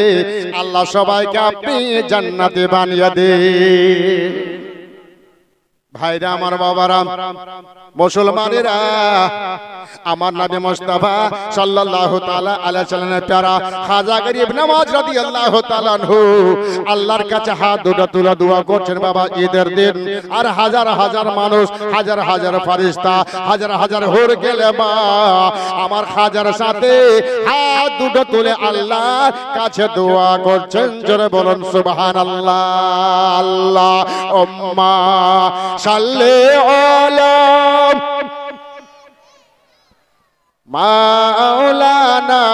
আল্লাহ সবাইকে আপনি জান্নাতে বানিয়ে দেন। ভাইরা আমার, বাবারা, মুসলমানেরা, আমার নবী মুস্তাফা সাল্লাল্লাহু তাআলা আলাইহি সাল্লামের প্যারা খাজা গরিব নওয়াজ রাদিয়াল্লাহু তাআলা আনহু আল্লাহর কাছে হাত দুটো তুলে দোয়া করছেন। বাবা ঈদের দিন আর হাজার হাজার মানুষ, হাজার হাজার ফেরেশতা, হাজার হাজার হুর গেলে মা আমার খাজার সাথে হাত দুটো তুলে আল্লাহর কাছে দোয়া করছেন। জোরে বলুন সুবহানাল্লাহ। আল্লাহুম্মা সাল্লি আলা মাওলানা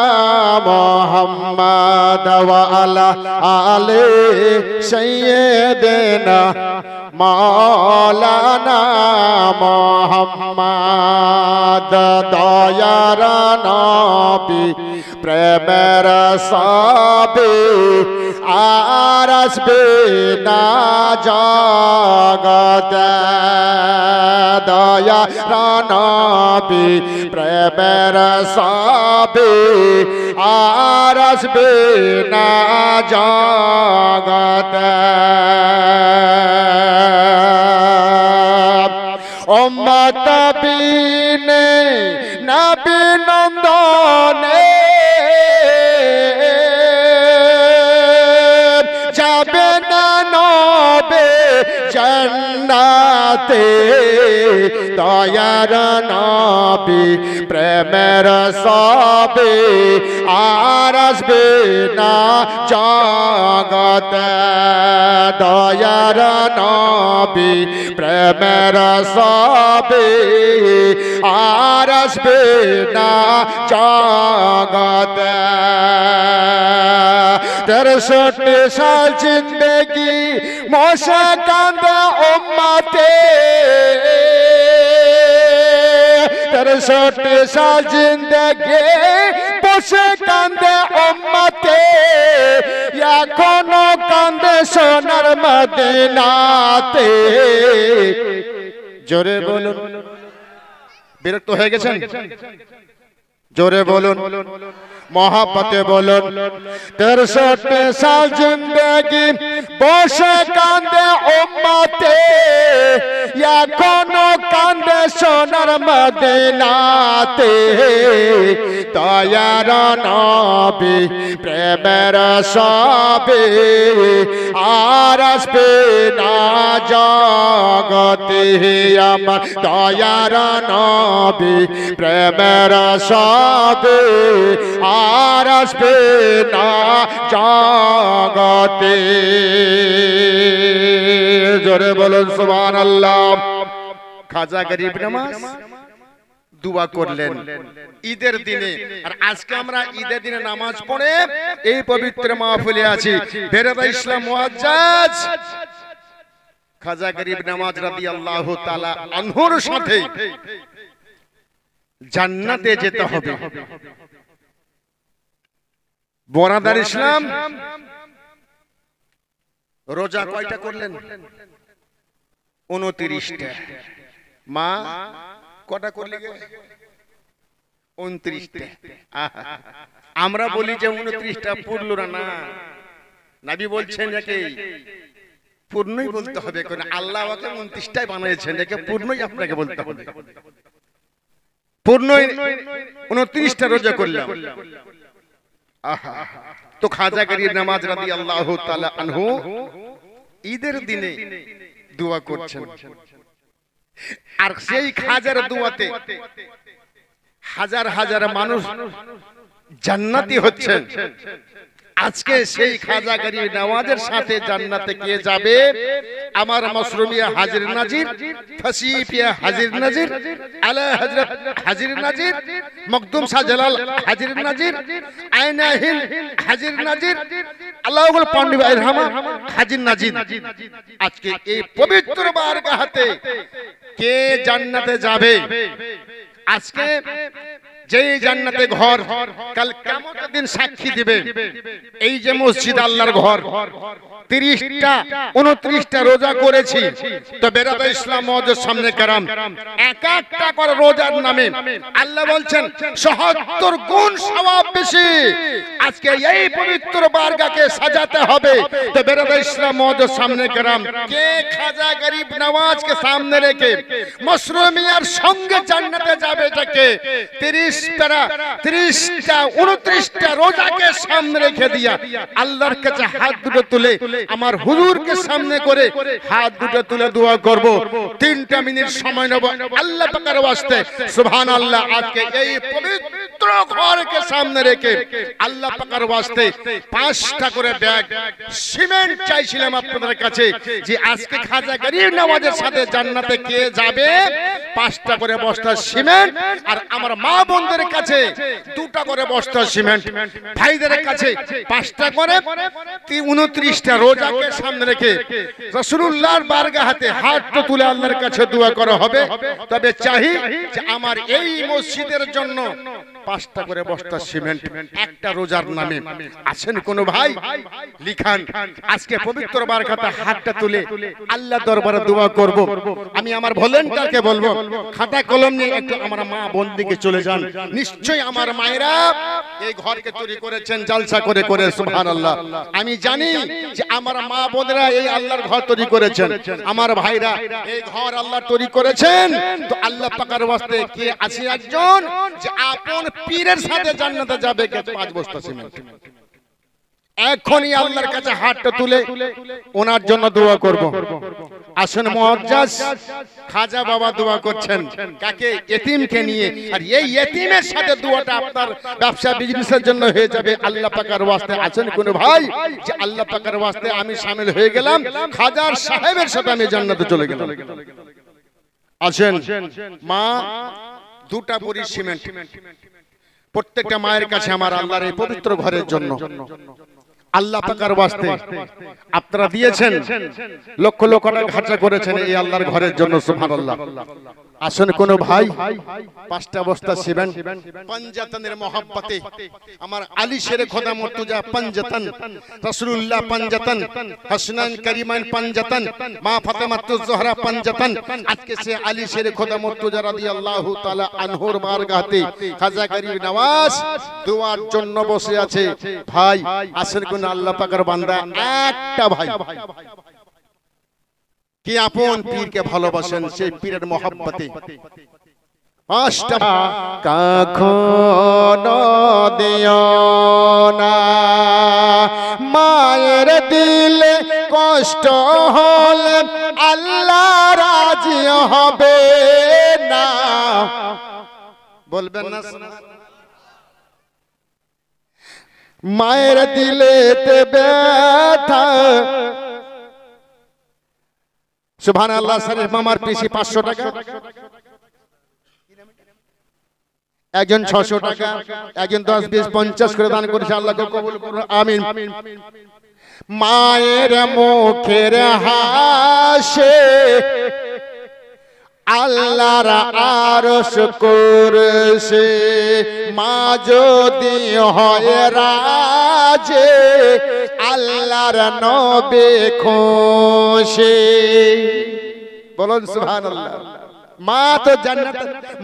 মুহাম্মদ ওয়া আলা আলি সাইয়্যিদিনা মাওলানা মুহাম্মদ। দয়ার নবী প্রেমের সাবি আর আসবে না জগতে। দয়ার নবী প্রেমের সাবি আর আসবে না জগতে। উম্মত বিনে নবী নন্দনে যাবে না হবে জান্নাতে দয়ার নবী প্রেমের সবে আর আসবে না জগতে দয়ার নবী প্রেমের সবে আর আসবে না জগতে 63 साल जिंदगी मोशा कांदा उम्मते 63 साल जिंदगी मोशा कांदा उम्मते एखोनो कांदे सोनार मदीनाते जोरे बोलुन বিরক্ত হয়ে গেছেন जोरे बोलुन मोहब्बते बोलुन 63 साल जिंदगी बोशे कांदे उम्मते एखोनो कांदे सोनार मदीनाते दयार नबी प्रेमेर सবে আর আসবে না জগতে আমার দয়ার নবী প্রেমের সবে আর আসবে না জগতে জোরে বলুন সুবহানাল্লাহ খাজা গরিব নওয়াজ দুয়া করলেন ঈদের দিনে আর আজকে আমরা ঈদের দিনে নামাজ পড়ে এই পবিত্র মাহফিলে আছি বেরাদা ইসলাম মুআজ্জাজ খাজা গরিব নওয়াজ রাদিয়াল্লাহু তাআলা আনহুর সাথে জান্নাতে যেতে হবে বরাদার ইসলাম রোজা কয়টা করলেন 29টা মা কটা করলে 29টা আমরা বলি যে 29টা পূর্ণ না নবী বলছেন যে পূর্ণই বলতে হবে কারণ আল্লাহ ওকে 29টাই বানিয়েছেন একে পূর্ণই আপনাকে বলতে হবে পূর্ণই 29টা রোজা করলাম আহা তো খাজা গরিব নওয়াজ রাদিয়াল্লাহু তাআলা আনহু ঈদের দিনে দোয়া করছেন আর সেই খাজার দোয়াতে হাজার হাজার মানুষ জান্নাতি হচ্ছেন আজকে সেই খাজা গরিব নওয়াজের সাথে জান্নাতে কে যাবে আমার মাসরুমিয়া হাজির নাজির ফাসিফিয়া হাজির নাজির আলা হযরত হাজির নাজির মকদুম শাহ জালাল হাজির নাজির আয়নাহিল হাজির নাজির আল্লাহুল পান্ডি ইরহামা হাজির নাজির আজকে এই পবিত্র বারগাহতে কে জান্নাতে যাবে আজকে যেই জান্নাতে ঘর কাল কিয়ামতের দিন সাক্ষী দিবে এই যে মসজিদ আল্লাহর ঘর 30টা 29টা রোজা করেছি তো বেরাদা ইসলাম মুআজ্জাজ সামনে کرام এক একটা করে রোজার নামে আল্লাহ বলছেন ৭৭ গুণ সওয়াব বেশি আজকে এই পবিত্র বারগাহকে সাজাতে হবে তো বেরাদা ইসলাম মুআজ্জাজ সামনে کرام কে খাজা গরিব নওয়াজকে সামনে রেখে মাসরুমিয়ার সঙ্গে জান্নাতে যাবে এটাকে 30টা 29টা রোজাকে সামনে রেখে দিয়া আল্লাহর কাছে হাত দুটো তুলে আমার হুজুরকে সামনে করে হাত দুটো তুলে দোয়া করব 3টা মিনিট সময় নেব আল্লাহ পাকের ওয়াস্তে সুবহানাল্লাহ আজকে এই পবিত্র ঘরকে সামনে রেখে আল্লাহ পাকের ওয়াস্তে 5টা করে ব্যাগ সিমেন্ট চাইছিলাম আপনাদের কাছে যে আজকে খাজা গরিব নওয়াজের সাথে জান্নাতে কে যাবে 5টা করে বস্তা সিমেন্ট আর আমার মা বোনদের কাছে 2টা করে বস্তা সিমেন্ট ভাইদের কাছে 5টা করে 29টা রোজাকে সামনে রেখে রাসূলুল্লাহর বারগাহতে হাত তুলে আল্লাহর কাছে দোয়া করা হবে তবে চাই যে আমার এই মসজিদের জন্য 5টা করে বস্তা সিমেন্ট একটা রোজার নামে আছেন কোন ভাই লিখান আজকে পবিত্র বারগাহতে হাতটা তুলে আল্লাহ দরবারে দোয়া করব আমি আমার ভলেন্টিয়ারকে বলবো খাতা কলম নিয়ে একটু আমার মা বোন দিকে চলে যান নিশ্চয়ই আমার মায়েরা এই ঘরকে তৈরি করেছেন জলসা করে করে সুবহানাল্লাহ আমি জানি যে আমার মা বোনেরা এই আল্লাহর ঘর তৈরি করেছেন আমার ভাইরা এই ঘর আল্লাহ তৈরি করেছেন তো আল্লাহ পাকের ওয়াস্তে কে আছে একজন যে আপন পীরের সাথে জান্নাতে যাবে কে 5 বস্তা সিমেন্ট এখনই আল্লাহর কাছে হাতটা তুলে ওনার জন্য দোয়া করব। আসুন মুআজ্জাজ খাজা বাবা দোয়া করছেন কাকে? এতিমকে নিয়ে। আর এই এতিমের সাথে দোয়াটা আপনার ব্যবসা বিজনেসের জন্য হয়ে যাবে আল্লাহ পাকের ওয়াস্তে। আছেন কোন ভাই যে আল্লাহ পাকের ওয়াস্তে আমি শামিল হয়ে গেলাম, খাজার সাহেবের সাথে আমি জান্নাতে চলে গেলাম? আসেন। মা দুটা বড়ি সিমেন্ট প্রত্যেকটা মায়ের কাছে আমার আল্লাহর এই পবিত্র ঘরের জন্য আল্লাহ পাকের ওয়াস্তে আপনারা দিয়েছেন, লক্ষ লক্ষ টাকা খরচা করেছেন এই আল্লাহর ঘরের জন্য। সুবহানাল্লাহ। আসুন কোন ভাই 5টা বস্তা সিমেন্ট পাঞ্জাতনের মহব্বতে আমার আলী শেরে খোদা মুর্তজা পাঞ্জাতন, রাসূলুল্লাহ পাঞ্জাতন, হাসনান করিমান পাঞ্জাতন, মা ফাতেমাতুজ জোহরা পাঞ্জাতন। আজকে সে আলী শেরে খোদা মুর্তজা রাদিয়াল্লাহু তাআলা আনহুর বারগাতে খাজা গরিব নওয়াজ দোয়ার জন্য বসে আছে। ভাই আসেন কোন আল্লাহ পাকের বান্দা একটা ভাই কি আপন পীরকে ভালোবাসেন, সেই পীরের মহব্বতে 5টা কখনো দিও না মায়ের দিলে কষ্ট হলে আল্লাহ রাজি হবে না। বলবেন না মায়ের দিলেতে ব্যথা। সুবহানাল্লাহ। শরীফ মামার পিসি 500 টাকা, একজন 600 টাকা, একজন 10 20 50 করে দান করেছে। আল্লাহকে কবুল করুন, আমিন। মায়ের মুখের হাসে আল্লাহর আরশ করছে, মা যদি হয় রাজে আল্লাহর নবী খুশি। বলুন সুবহানাল্লাহ। মা তো জান্নাত,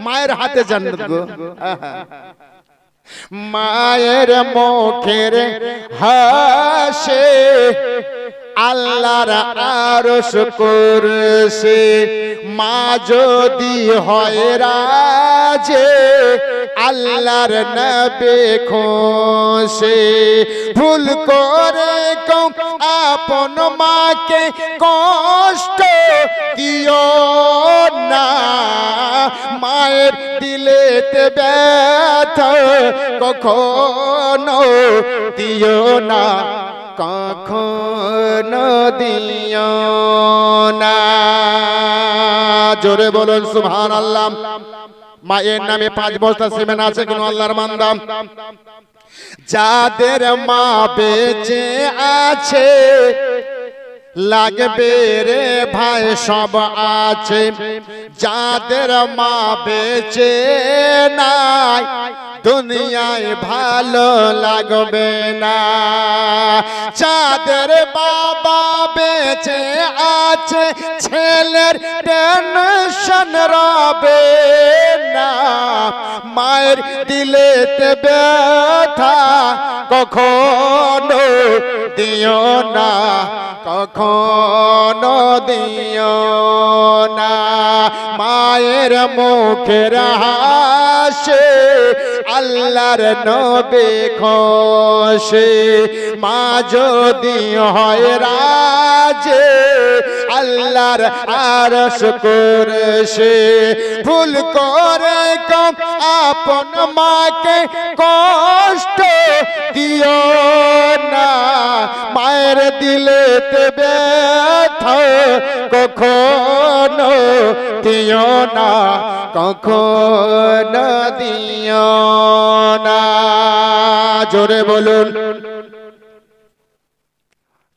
মায়ের হাতে জান্নাত গো। মায়ের মুখের হাসে আল্লাহর আরশ করছে, মা যদি হয় রাজে আল্লাহর নবী খুশি। ভুল করে কও আপন মাকে কষ্ট দিও না, মায়ের দিলেতে ব্যথা কখনো দিও না, কখনো দিও না। জোরে বলুন সুবহানাল্লাহ। মায়ের নামে 5 বস্তা সিমেন্ট আছে কোন আল্লাহর বান্দা? যাদের মা বেঁচে আছে লাগবে রে ভাই সব আছে, যাদের মা বেঁচে নাই দুনিয়ায় ভালো লাগবে না। যাদের বাবা বেঁচে আছে ছেলের টেনশন রবে না, মায়ের দিলেতে ব্যথা কখনো দিও না, কখনো দিও না। মায়ের মুখের হাসে আল্লাহর নবী খুশি, মা যদি হয় রাজে আল্লাহর আরশ করছে। ভুল করে কও আপন মাকে কষ্ট দিও না, মায়ের দিলেতে ব্যথা কখনো দিও না, কখনো দিও না। জোরে বলুন।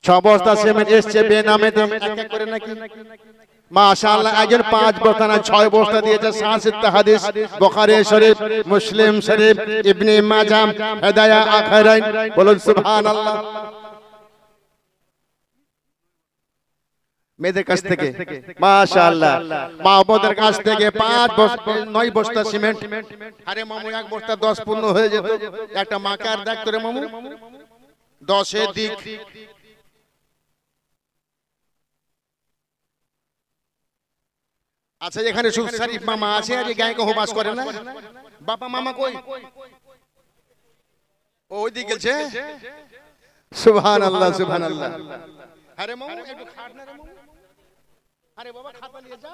6 বস্তা সিমেন্ট এসছে বেনামে এক করে নাকি? মাশাআল্লাহ। একজন 5 বস্তা না 6 বস্তা দিয়েছে। সাহিত্য হাদিস বুখারী শরীফ, মুসলিম শরীফ, ইবনে মাজাহ, হিদায়া আখরাইন। বলুন সুবহানাল্লাহ। মেয়েদের কাছ থেকে মাশাআল্লাহ, মা বোনদের কাছ থেকে 9 বস্তা সিমেন্ট। আরে মামু 1 বস্তা 10 পূর্ণ হয়ে যেত। একটা মাকার দেখ তোরে মামু 10 এর দিক। আচ্ছা এখানে সুখ শরীফ মামা আছে আর এই গায়ে কো বাস করে না? বাবা মামা কই? ওই দিকে গেছে। সুবহানাল্লাহ সুবহানাল্লাহ। আরে মামু একটু খাট না রে মামু, আরে বাবা খাতা নিয়ে যা।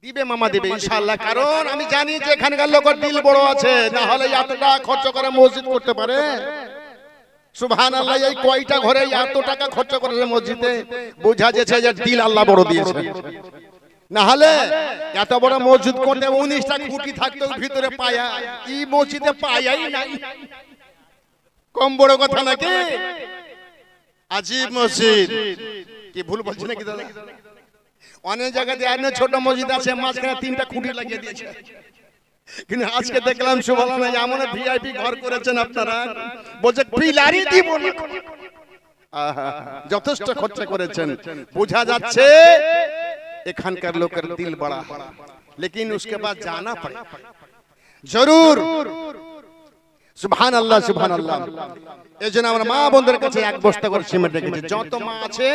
দিবে মামা দিবে ইনশাআল্লাহ, কারণ আমি জানি যে এখানকার লোকের দিল বড় আছে, না হলে এত টাকা খরচ করে মসজিদ করতে পারে? সুবহানাল্লাহ। এই কয়টা ঘরে এত টাকা খরচ করেছে মসজিদে, বোঝা যাচ্ছে যে দিল আল্লাহ বড় দিয়েছে। না হলে এত বড় মসজিদ করতে 19টা খুঁটি থাকতো ভিতরে পায়া, এই মসজিদে পায়াই নাই। কম বড় কথা নাকি? আজীব মসজিদ। কি ভুল বলছি নাকি দাদা? অনেক জায়গাতে এমন ছোট মসজিদ আছে মাঝখানে 3টা খুঁটি লাগিয়ে দিয়েছে, কিন্তু আজকে দেখলাম সুবহানাল্লাহ এমন ভিআইপি ঘর করেছেন আপনারা, বলছে পিলারই দিব না। আহা, যথেষ্ট খরচা করেছেন, বোঝা যাচ্ছে এখানকার লোকের দিল বড়া। लेकिन उसके बाद जाना पड़े जरूर। সুবহানাল্লাহ সুবহানাল্লাহ। এজন্য আমরা মা বোনদের কাছে এক বস্তা করে সিমেন্ট রেখেছি, যত মা আছে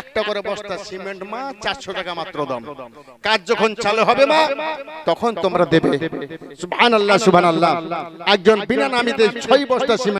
একটা করে বস্তা সিমেন্ট মা 400 টাকা মাত্র দাম। কাজ যখন চালু হবে মা তখন তোমরা দেবে। সুবহানাল্লাহ সুবহানাল্লাহ। একজন বিনা নামিতে 6 বস্তা সিমেন্ট